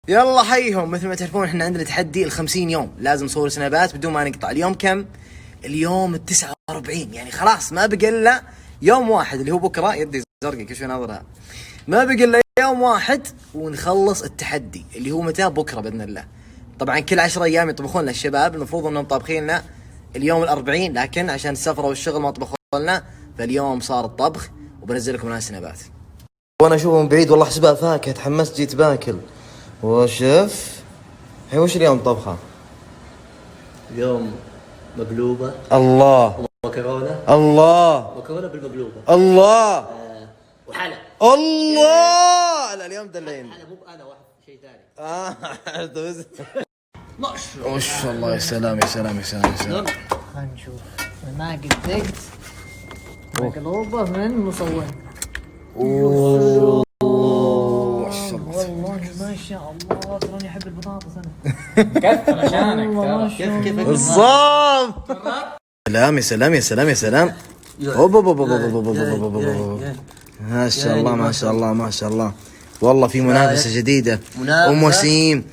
يلا حيهم. مثل ما تعرفون احنا عندنا تحدي ال50 يوم لازم نصور سنابات بدون ما نقطع. اليوم كم؟ اليوم ال49، يعني خلاص ما بقى الا يوم واحد اللي هو بكره. يدي زرقاء كل شوي ناظرها. ما بقى الا يوم واحد ونخلص التحدي اللي هو متى؟ بكره باذن الله. طبعا كل 10 ايام يطبخون لنا الشباب، المفروض انهم طابخين لنا اليوم ال40، لكن عشان السفره والشغل ما طبخوا لنا، فاليوم صار الطبخ وبنزل لكم الان سنابات. وانا اشوفه من بعيد والله احسبها فاكهه، تحمست جيت باكل. وشف هي وش اليوم طبخه؟ اليوم مقلوبة. الله. ومكرونة. الله. مكرونة بالمقلوبة. الله. وحلا. الله. لا اليوم دلين. حلا مو انا واحد شيء ثاني. ما شاء الله. يا سلام يا سلام يا سلام يا سلام. خلينا نشوف. ما قد ذقت مقلوبة من مصور. اوه ما شاء الله. والله ما شاء الله تراني احب البطاطس انا. كثر عشانك كيف بالضبط. سلام يا سلام يا سلام يا سلام. ما شاء الله ما شاء الله ما شاء الله. والله في منافسة جديدة. ام وسيم،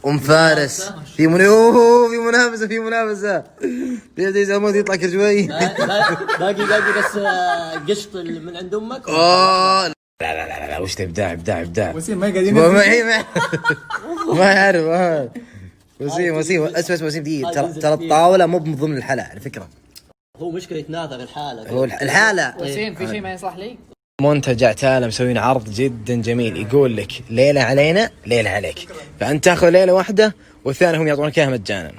ام فارس، في منافسة في منافسة. بيبدا يزعمون يطلع كرجوي. باقي بس قشط من عند امك. لا وش ابداع. وسيم ما قاعدين ما يعرف. وسيم وسيم دقيقة. ترى الطاولة مو من ضمن الحلا على فكرة. هو مشكلة ناثر الحالة. هو الحالة. وسيم في شيء ما يصلح لي؟ منتج عتالة مسوين عرض جدا جميل، يقول لك ليلة علينا ليلة عليك، فأنت تاخذ ليلة واحدة والثانية هم يعطونك إياها مجانا.